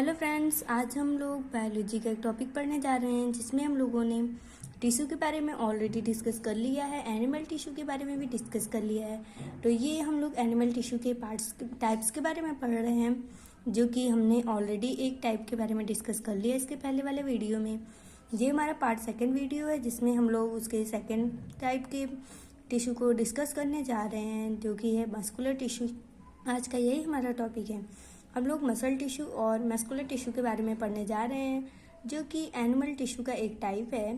Hello friends, आज हम लोग बायोलॉजी का एक टॉपिक पढ़ने जा रहे हैं जिसमें हम लोगों ने टिश्यू के बारे में ऑलरेडी डिस्कस कर लिया है, एनिमल टिश्यू के बारे में भी डिस्कस कर लिया है। तो ये हम लोग एनिमल टिश्यू के पार्ट्स टाइप्स के बारे में पढ़ रहे हैं, जो कि हमने ऑलरेडी एक टाइप के बारे में डिस्कस कर लिया इसके पहले वाले वीडियो में। ये हमारा पार्ट सेकेंड वीडियो है जिसमें हम लोग उसके सेकेंड टाइप के टिश्यू को डिस्कस करने जा रहे हैं, जो कि है मस्कुलर टिश्यू। आज का यही हमारा टॉपिक है। हम लोग मसल टिश्यू और मस्कुलर टिश्यू के बारे में पढ़ने जा रहे हैं, जो कि एनिमल टिश्यू का एक टाइप है।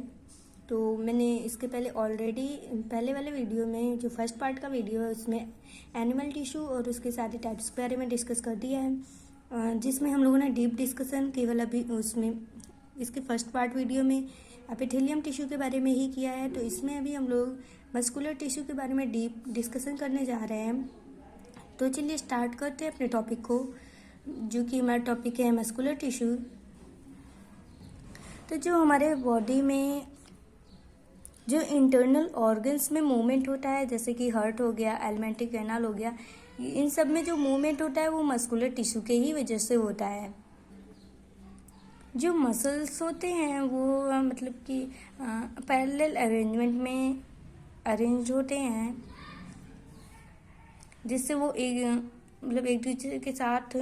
तो मैंने इसके पहले ऑलरेडी पहले वाले वीडियो में, जो फर्स्ट पार्ट का वीडियो है, उसमें एनिमल टिश्यू और उसके सारे टाइप्स के बारे में डिस्कस कर दिया है, जिसमें हम लोगों ने डीप डिस्कशन केवल अभी उसमें इसके फर्स्ट पार्ट वीडियो में एपिथेलियम टिश्यू के बारे में ही किया है। तो इसमें अभी हम लोग मस्कुलर टिश्यू के बारे में डीप डिस्कशन करने जा रहे हैं। तो चलिए स्टार्ट करते हैं अपने टॉपिक को, जो कि हमारा टॉपिक है मस्कुलर टिश्यू। तो जो हमारे बॉडी में जो इंटरनल ऑर्गन्स में मूवमेंट होता है, जैसे कि हार्ट हो गया, एलिमेंट्री कैनाल हो गया, इन सब में जो मूवमेंट होता है वो मस्कुलर टिश्यू के ही वजह से होता है। जो मसल्स होते हैं वो मतलब कि पैरेलल अरेंजमेंट में अरेंज होते हैं, जिससे वो एक दूसरे के साथ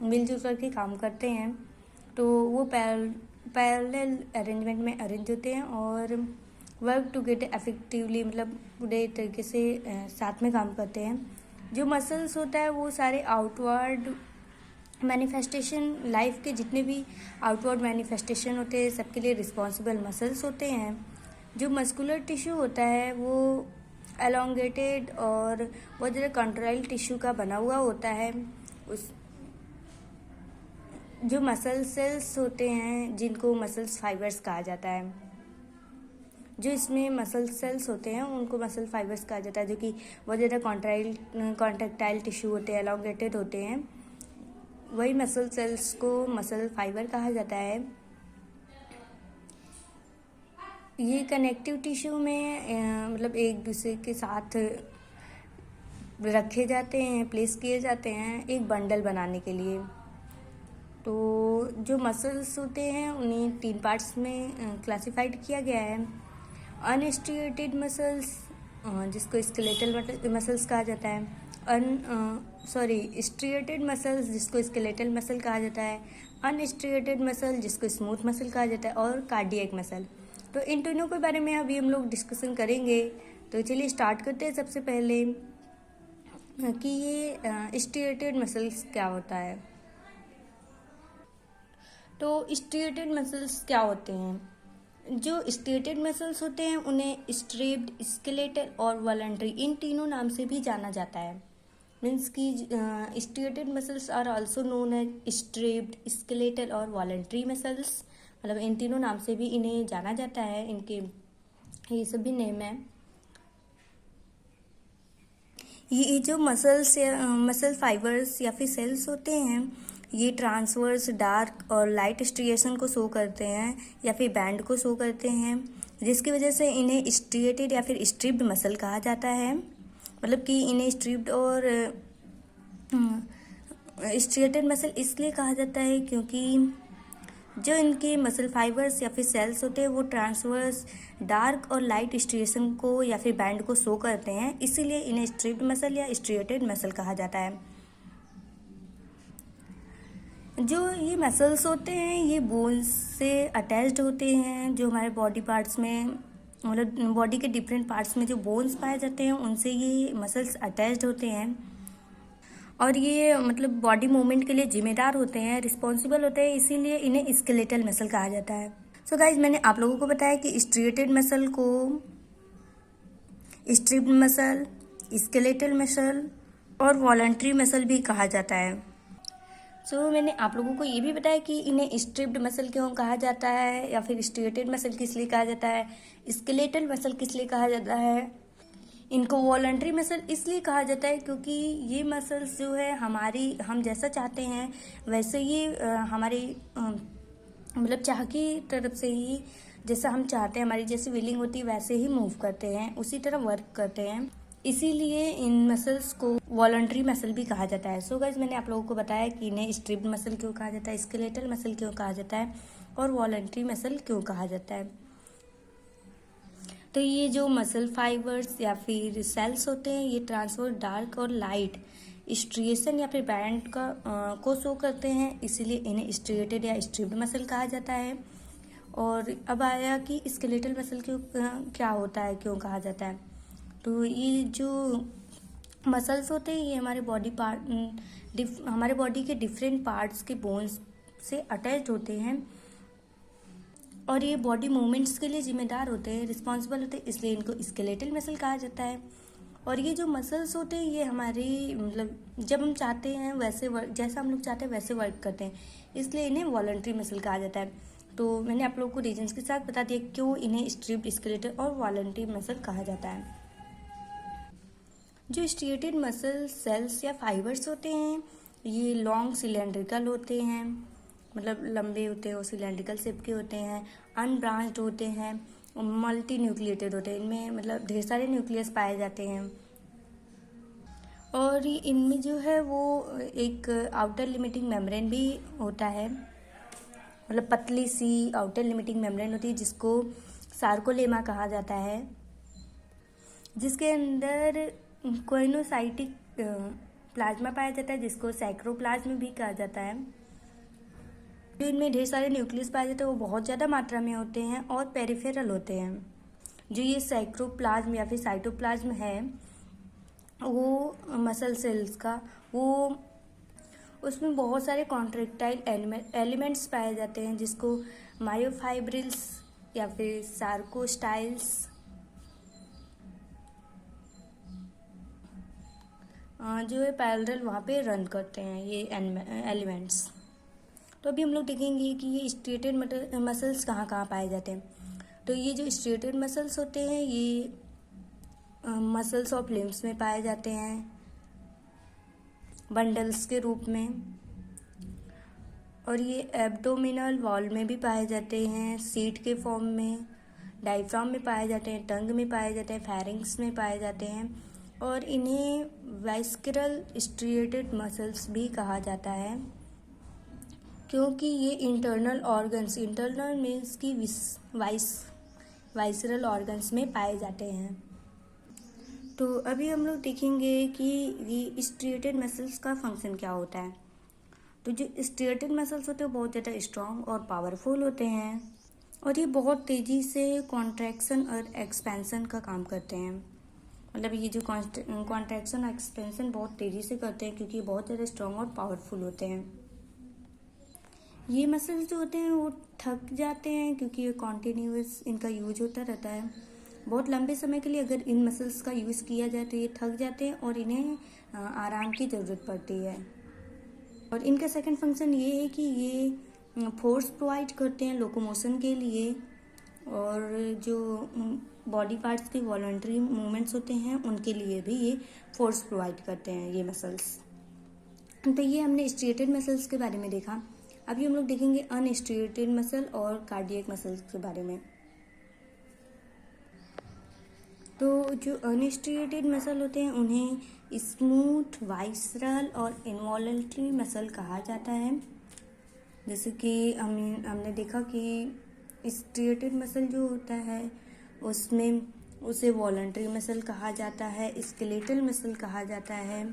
मिलजुल करके काम करते हैं। तो वो पैरेलल अरेंजमेंट में अरेंज होते हैं और वर्क टुगेदर इफेक्टिवली, मतलब पूरे तरीके से साथ में काम करते हैं। जो मसल्स होता है वो सारे आउटवर्ड मैनिफेस्टेशन, लाइफ के जितने भी आउटवर्ड मैनिफेस्टेशन होते हैं सबके लिए रिस्पॉन्सिबल मसल्स होते हैं। जो मस्कुलर टिश्यू होता है वो एलोंगेटेड और बहुत ज़्यादा कंट्राइल टिश्यू का बना हुआ होता है। उस जो मसल सेल्स होते हैं जिनको मसल्स फाइबर्स कहा जाता है, जो इसमें मसल सेल्स होते हैं उनको मसल फाइबर्स कहा जाता है, जो कि बहुत ज़्यादा कॉन्ट्रैक्टाइल टिश्यू होते हैं, एलोंगेटेड होते हैं। वही मसल सेल्स को मसल फाइबर कहा जाता है। ये कनेक्टिव टिश्यू में मतलब एक दूसरे के साथ रखे जाते हैं, प्लेस किए जाते हैं एक बंडल बनाने के लिए। तो जो मसल्स होते हैं उन्हें 3 पार्ट्स में क्लासिफाइड किया गया है। अनस्ट्रिएटेड मसल्स, जिसको स्केलेटल मसल्स कहा जाता है, स्ट्रिएटेड मसल्स जिसको स्केलेटल मसल कहा जाता है, अनस्ट्रिएटेड मसल जिसको स्मूथ मसल कहा जाता है, और कार्डियक मसल। तो इन तीनों के बारे में अभी हम लोग डिस्कशन करेंगे। तो चलिए स्टार्ट करते हैं सबसे पहले कि ये स्ट्रिएटेड मसल्स क्या होता है। तो स्ट्रिएटेड मसल्स क्या होते हैं? जो स्ट्रिएटेड मसल्स होते हैं उन्हें स्ट्रेप्ड, स्केलेटल और वॉलंटरी, इन तीनों नाम से भी जाना जाता है। मीन्स कि striated muscles are also known as striped, skeletal और वॉलंटरी मसल्स, मतलब इन तीनों नाम से भी इन्हें जाना जाता है। इनके ये सभी नेम है। ये जो मसल फाइबर्स या फिर सेल्स होते हैं, ये ट्रांसवर्स, डार्क और लाइट स्ट्रिएशन को शो करते हैं या फिर बैंड को शो करते हैं, जिसकी वजह से इन्हें स्ट्रिएटेड या फिर स्ट्रिप्ड मसल कहा जाता है। मतलब कि इन्हें स्ट्रिप्ड और स्ट्रिएटेड मसल इसलिए कहा जाता है क्योंकि जो इनके मसल फाइबर्स या फिर सेल्स होते हैं वो ट्रांसवर्स, डार्क और लाइट स्ट्रिएशन को या फिर बैंड को शो करते हैं, इसीलिए इन्हें स्ट्रिप्ड मसल या स्ट्रिएटेड मसल कहा जाता है। जो ये मसल्स होते हैं ये बोन्स से अटैच्ड होते हैं। जो हमारे बॉडी पार्ट्स में, मतलब बॉडी के डिफरेंट पार्ट्स में जो बोन्स पाए जाते हैं उनसे ये मसल्स अटैच्ड होते हैं, और ये मतलब बॉडी मूवमेंट के लिए जिम्मेदार होते हैं, रिस्पॉन्सिबल होते हैं, इसीलिए इन्हें स्केलेटल मसल कहा जाता है। सो गाइज, मैंने आप लोगों को बताया कि स्ट्रिएटेड मसल को स्ट्रिप्ड मसल, स्केलेटल मसल और वॉलंटरी मसल भी कहा जाता है। सो मैंने आप लोगों को ये भी बताया कि इन्हें स्ट्रिप्ड मसल क्यों कहा जाता है या फिर स्ट्रिएटेड मसल किस लिए कहा जाता है, स्केलेटल मसल किस लिए कहा जाता है, इनको वॉलंटरी मसल इसलिए कहा जाता है क्योंकि ये मसल्स जो है हम जैसा चाहते हैं वैसे ये हमारी मतलब चाह की तरफ से ही, जैसा हम चाहते हैं, हमारी जैसी विलिंग होती है वैसे ही मूव करते हैं, उसी तरह वर्क करते हैं। इसीलिए इन मसल्स को वॉलंटरी मसल भी कहा जाता है। सो गाइस, मैंने आप लोगों को बताया कि इन्हें स्ट्रिप्ड मसल क्यों कहा जाता है, स्केलेटल मसल क्यों कहा जाता है और वॉलंटरी मसल क्यों कहा जाता है। तो ये जो मसल फाइबर्स या फिर सेल्स होते हैं, ये ट्रांसफर डार्क और लाइट स्ट्रिएशन या फिर बैंड को शो करते हैं, इसीलिए इन्हें स्ट्रिएटेड या स्ट्रिप्ड मसल कहा जाता है। और अब आया कि स्केलेटल मसल क्यों क्या होता है, क्यों कहा जाता है। तो ये जो मसल्स होते हैं, ये हमारे बॉडी के डिफरेंट पार्ट्स के बोन्स से अटैच होते हैं और ये बॉडी मूवमेंट्स के लिए जिम्मेदार होते हैं, रिस्पॉन्सिबल होते हैं, इसलिए इनको स्केलेटल मसल कहा जाता है। और ये जो मसल्स होते हैं, ये हमारी जब हम चाहते हैं वैसे जैसा हम लोग चाहते हैं वैसे वर्क करते हैं, इसलिए इन्हें वॉलंटरी मसल कहा जाता है। तो मैंने आप लोगों को रीजन्स के साथ बता दिया क्यों इन्हें स्ट्रिप्ड, स्केलेटल और वॉलंटरी मसल कहा जाता है। जो स्ट्रिएटेड मसल सेल्स या फाइबर्स होते हैं, ये लॉन्ग सिलेंड्रिकल होते हैं, लंबे होते हैं और सिलेंड्रिकल शेप के होते हैं, अनब्रांच्ड होते हैं, मल्टी न्यूक्लिएटेड होते हैं। इनमें ढेर सारे न्यूक्लियस पाए जाते हैं और इनमें जो है वो एक आउटर लिमिटिंग मेम्ब्रेन भी होता है, पतली सी आउटर लिमिटिंग मेम्ब्रेन होती है जिसको सार्कोलेमा कहा जाता है, जिसके अंदर कोइनोसाइटिक प्लाज्मा पाया जाता है जिसको सैक्रोप्लाज्म भी कहा जाता है। जो इनमें ढेर सारे न्यूक्लियस पाए जाते हैं वो बहुत ज़्यादा मात्रा में होते हैं और पेरिफेरल होते हैं। जो ये सैक्रोप्लाज्म या फिर साइटोप्लाज्म है वो मसल सेल्स का, वो उसमें बहुत सारे कॉन्ट्रैक्टाइल एलिमेंट्स पाए जाते हैं जिसको मायोफाइब्रिल्स या फिर सार्कोस्टाइल्स जो है पैरेलल वहाँ पे रन करते हैं ये एलिमेंट्स। तो अभी हम लोग देखेंगे कि ये स्ट्रेटेड मसल्स कहाँ कहाँ पाए जाते हैं। तो ये जो स्ट्रेटेड मसल्स होते हैं ये मसल्स ऑफ लिम्स में पाए जाते हैं बंडल्स के रूप में, और ये एब्डोमिनल वॉल में भी पाए जाते हैं सीट के फॉर्म में, डायफ्राम में पाए जाते हैं, टंग में पाए जाते हैं, फेरिंग्स में पाए जाते हैं, और इन्हें वाइस्करल स्ट्रिएटेड मसल्स भी कहा जाता है क्योंकि ये इंटरनल मीन्स की वाइसरल ऑर्गन्स में पाए जाते हैं। तो अभी हम लोग देखेंगे कि ये स्ट्रिएटेड मसल्स का फंक्शन क्या होता है। तो जो स्ट्रिएटेड मसल्स होते हैं वो बहुत ज़्यादा स्ट्रॉन्ग और पावरफुल होते हैं और ये बहुत तेज़ी से कॉन्ट्रैक्शन और एक्सपेंशन का काम करते हैं। ये जो कॉन्ट्रैक्शन और एक्सपेंशन बहुत तेज़ी से करते हैं क्योंकि बहुत ज़्यादा स्ट्रॉन्ग और पावरफुल होते हैं। ये मसल्स जो होते हैं वो थक जाते हैं क्योंकि ये कॉन्टिन्यूस इनका यूज होता रहता है। बहुत लंबे समय के लिए अगर इन मसल्स का यूज़ किया जाए तो ये थक जाते हैं और इन्हें आराम की ज़रूरत पड़ती है। और इनका सेकंड फंक्शन ये है कि ये फोर्स प्रोवाइड करते हैं लोकोमोशन के लिए, और जो बॉडी पार्ट्स के वॉलंटरी मूवमेंट्स होते हैं उनके लिए भी ये फोर्स प्रोवाइड करते हैं ये मसल्स। तो ये हमने स्ट्रिएटेड मसल्स के बारे में देखा। अभी हम लोग देखेंगे अनस्ट्रिएटेड मसल और कार्डियक मसल्स के बारे में। तो जो अनस्ट्रिएटेड मसल होते हैं उन्हें स्मूथ, वाइसरल और इनवॉलंटरी मसल कहा जाता है। जैसे कि हमने देखा कि स्ट्रिएटेड मसल जो होता है उसमें उसे वॉलंटरी मसल कहा जाता है, स्केलेटल मसल कहा जाता है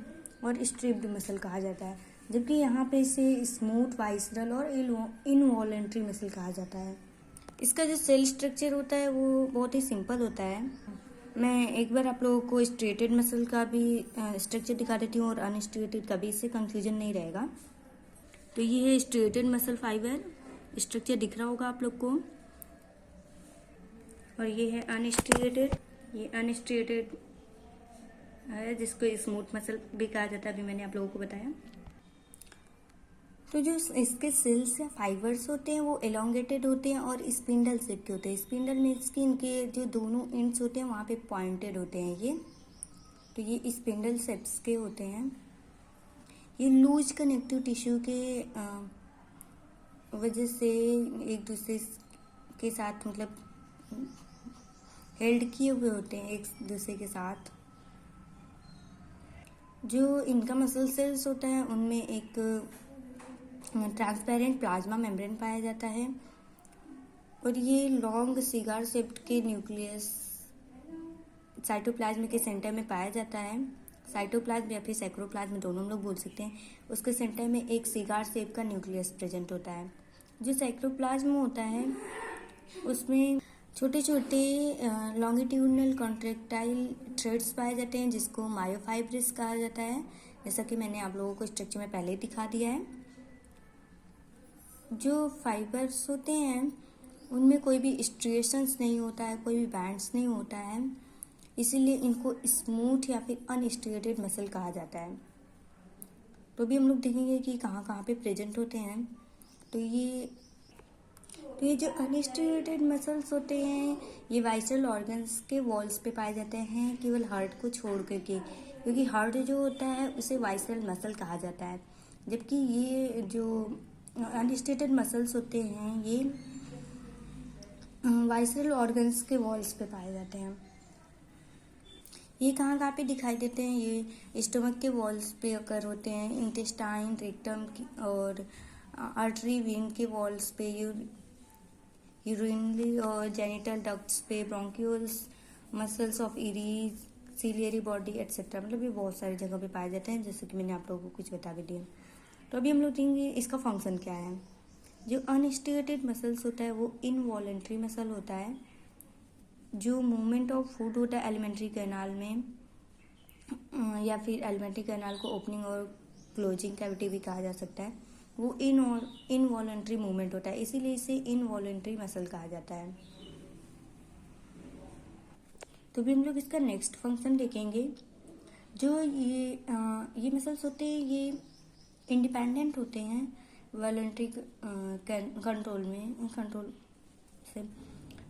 और स्ट्रिप्ड मसल कहा जाता है, जबकि यहाँ पे इसे स्मूथ, वाइसरल और इनवॉलंटरी मसल कहा जाता है। इसका जो सेल स्ट्रक्चर होता है वो बहुत ही सिंपल होता है। मैं एक बार आप लोगों को स्ट्रेटेड मसल का भी स्ट्रक्चर दिखा देती हूँ और अनस्ट्रेटेड का भी, इससे कंफ्यूजन नहीं रहेगा। तो ये है स्ट्रेटेड मसल फाइबर, स्ट्रक्चर दिख रहा होगा आप लोग को, और ये है अनस्ट्रेटेड। ये अनस्ट्रेटेड है जिसको स्मूथ मसल भी कहा जाता है, अभी मैंने आप लोगों को बताया। तो जो इसके सेल्स या फाइबर्स होते हैं वो एलोंगेटेड होते हैं और स्पिंडल शेप के होते हैं। स्पिंडल मीन्स कि इनके जो दोनों एंड्स होते हैं वहाँ पे पॉइंटेड होते हैं ये, तो ये स्पिंडल शेप्स के होते हैं। ये लूज कनेक्टिव टिश्यू के वजह से एक दूसरे के साथ हेल्ड किए हुए होते हैं एक दूसरे के साथ, जो इनका मसल सेल्स होता है उनमें एक ट्रांसपेरेंट प्लाज्मा मेम्ब्रेन पाया जाता है और ये लॉन्ग सिगार शेप्ड के न्यूक्लियस साइटोप्लाज्म के सेंटर में पाया जाता है। साइटोप्लाज्म या फिर सैक्रोप्लाज्म दोनों हम लोग बोल सकते हैं। उसके सेंटर में एक सिगार शेप का न्यूक्लियस प्रेजेंट होता है। जो सैक्रोप्लाज्म होता है उसमें छोटे छोटे लॉन्गिट्यूडनल कॉन्ट्रैक्टाइल थ्रेड्स पाए जाते हैं जिसको मायोफाइब्रिस कहा जाता है, जैसा कि मैंने आप लोगों को स्ट्रक्चर में पहले ही दिखा दिया है। जो फाइबर्स होते हैं उनमें कोई भी स्ट्रिएशंस नहीं होता है, कोई भी बैंड्स नहीं होता है, इसीलिए इनको स्मूथ या फिर अनस्ट्रिएटेड मसल कहा जाता है। तो भी हम लोग देखेंगे कि कहाँ कहाँ पे प्रेजेंट होते हैं। तो ये जो अनस्ट्रिएटेड मसल्स होते हैं ये वाइटल ऑर्गन्स के वॉल्स पे पाए जाते हैं, केवल हार्ट को छोड़ करके, क्योंकि हार्ट जो होता है उसे वाइटल मसल कहा जाता है, जबकि ये जो अनस्ट्रिएटेड मसल्स होते हैं ये वाइटल ऑर्गन्स के वॉल्स पे पाए जाते हैं। ये कहाँ कहाँ पे दिखाई देते हैं? ये स्टमक के वॉल्स पे अकर होते हैं, इंटेस्टाइन, रेक्टम और आर्टरी वेन के वॉल्स पे, यूरिनरी और जेनिटल डक्ट्स पे, bronchioles muscles of iris, ciliary body etcetera, मतलब ये बहुत सारी जगह पे पाए जाते हैं, जैसे कि मैंने आप लोगों को कुछ बता भी दिया। तो अभी हम लोग देखेंगे इसका फंक्शन क्या है। जो अनस्टिम्युलेटेड मसल्स होता है वो इनवॉलेंट्री मसल होता है। जो मूवमेंट ऑफ फूड होता है एलिमेंट्री कैनाल में, या फिर एलिमेंट्री कैनाल को ओपनिंग और क्लोजिंग कैविटी भी कहा जा सकता है, वो इनवॉलेंट्री मूवमेंट होता है, इसीलिए इसे इनवॉलेंट्री मसल कहा जाता है। तो भी हम लोग इसका नेक्स्ट फंक्शन देखेंगे। जो ये मसल्स होते हैं ये इंडिपेंडेंट होते हैं वॉलेंट्री कंट्रोल से,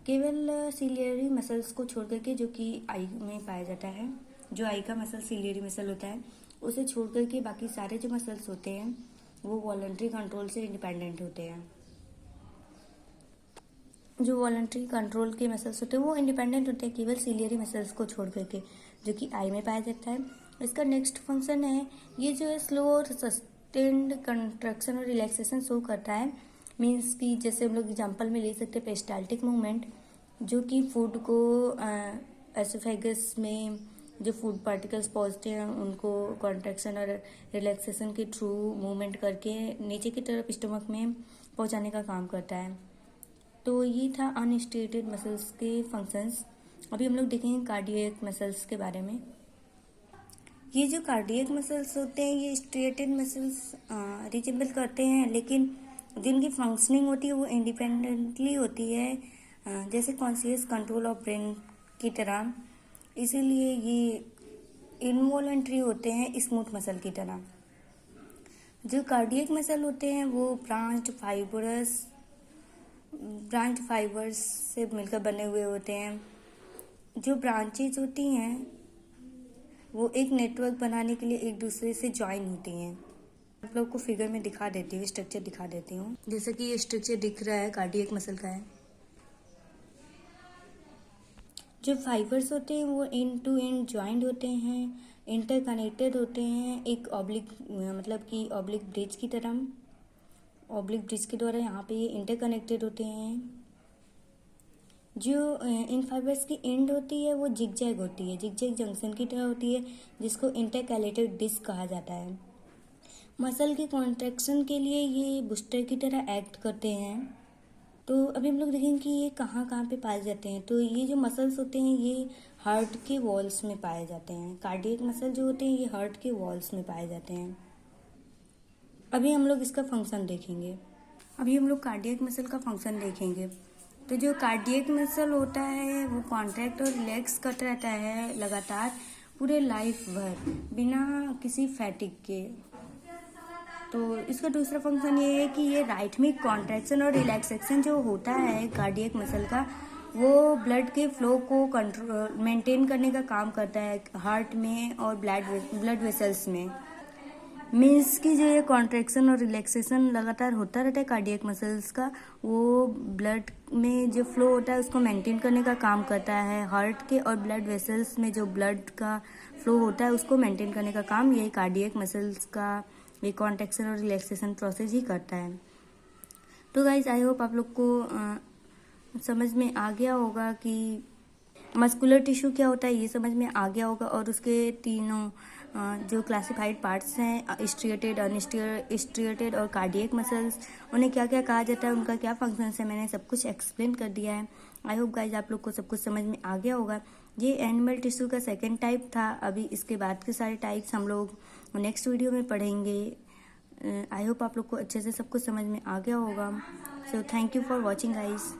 केवल सिलियरी मसल्स को छोड़ करके, जो कि आई में पाया जाता है। जो आई का मसल सिलियरी मसल होता है उसे छोड़ करके बाकी सारे जो मसल्स होते हैं वो वॉलेंट्री कंट्रोल से इंडिपेंडेंट होते हैं। जो वॉलेंट्री कंट्रोल के मसल्स होते हैं वो इंडिपेंडेंट होते हैं केवल सिलियरी मसल्स को छोड़ करके, जो कि आई में पाया जाता है। इसका नेक्स्ट फंक्शन है, ये जो है स्लो और सस्टेन्ड कंट्रैक्शन और रिलैक्सेशन शो करता है। मीन्स कि जैसे हम लोग एग्जांपल में ले सकते हैं पेरिस्टाल्टिक मूवमेंट, जो कि फूड को एसोफेगस में जो फूड पार्टिकल्स पहुंचते हैं उनको कॉन्ट्रैक्शन और रिलैक्सेशन के थ्रू मूवमेंट करके नीचे की तरफ स्टमक में पहुंचाने का काम करता है। तो ये था अनस्टिम्युलेटेड मसल्स के फंक्शंस। अभी हम लोग देखेंगे कार्डियक मसल्स के बारे में। ये जो कार्डियक मसल्स होते हैं ये स्ट्रिएटेड मसल्स रिजेंबल करते हैं, लेकिन जिनकी फंक्शनिंग होती है वो इंडिपेंडेंटली होती है, जैसे कॉन्शियस कंट्रोल ऑफ ब्रेन की तरह। इसीलिए ये इनवॉलेंट्री होते हैं स्मूथ मसल की तरह। जो कार्डियक मसल होते हैं वो ब्रांच फाइबर्स से मिलकर बने हुए होते हैं। जो ब्रांचेज होती हैं वो एक नेटवर्क बनाने के लिए एक दूसरे से ज्वाइन होती हैं। आप लोग को फिगर में दिखा देती हूँ, स्ट्रक्चर दिखा देती हूँ। जैसा कि ये स्ट्रक्चर दिख रहा है कार्डियक मसल का है। जो फाइबर्स होते हैं वो एंड टू एंड ज्वाइंट होते हैं, इंटरकनेक्टेड होते हैं, एक ऑब्लिक मतलब कि ऑब्लिक ब्रिज की तरह, ऑब्लिक ब्रिज के द्वारा यहाँ पे ये इंटरकनेक्टेड होते हैं। जो इन फाइबर्स की एंड होती है वो जिगजैग होती है, जिगजैग जंक्शन की तरह होती है, जिसको इंटरकैलेटेड डिस्क कहा जाता है। मसल के कॉन्ट्रैक्शन के लिए ये बूस्टर की तरह एक्ट करते हैं। तो अभी हम लोग देखेंगे कि ये कहाँ कहाँ पे पाए जाते हैं। तो ये जो मसल्स होते हैं ये हार्ट के वॉल्स में पाए जाते हैं। कार्डियक मसल जो होते हैं ये हार्ट के वॉल्स में पाए जाते हैं। अभी हम लोग इसका फंक्शन देखेंगे। अभी हम लोग कार्डियक मसल का फंक्शन देखेंगे। तो जो कार्डियक मसल होता है वो कॉन्ट्रैक्ट और रिलैक्स करता रहता है लगातार पूरे लाइफ भर बिना किसी फैटिग के। तो इसका दूसरा फंक्शन ये है कि ये राइथमिक कॉन्ट्रैक्शन और रिलैक्सेशन जो होता है कार्डियक मसल का, वो ब्लड के फ्लो को कंट्रोल मेंटेन करने का काम करता है हार्ट में और ब्लड वेसल्स में। मीन्स कि जो ये कॉन्ट्रैक्शन और रिलैक्सेशन लगातार होता रहता है कार्डियक मसल्स का, वो ब्लड में जो फ्लो होता है उसको मेंटेन करने का काम करता है। हार्ट के और ब्लड वेसल्स में जो ब्लड का फ्लो होता है उसको मेंटेन करने का काम ये कार्डियक मसल्स का ये कॉन्ट्रैक्शन और रिलैक्सेशन प्रोसेस ही करता है। तो गाइज आई होप आप लोग को समझ में आ गया होगा कि मस्कुलर टिश्यू क्या होता है, ये समझ में आ गया होगा। और उसके तीनों जो क्लासिफाइड पार्ट्स हैं, स्ट्रिएटेड, अनस्ट्रिएटेड और कार्डियक मसल्स, उन्हें क्या क्या कहा जाता है, उनका क्या फंक्शंस है, मैंने सब कुछ एक्सप्लेन कर दिया है। आई होप गाइज आप लोग को सब कुछ समझ में आ गया होगा। ये एनिमल टिश्यू का सेकेंड टाइप था। अभी इसके बाद के सारे टाइप्स हम लोग नेक्स्ट वीडियो में पढ़ेंगे। आई होप आप लोग को अच्छे से सब कुछ समझ में आ गया होगा। So thank you for watching guys.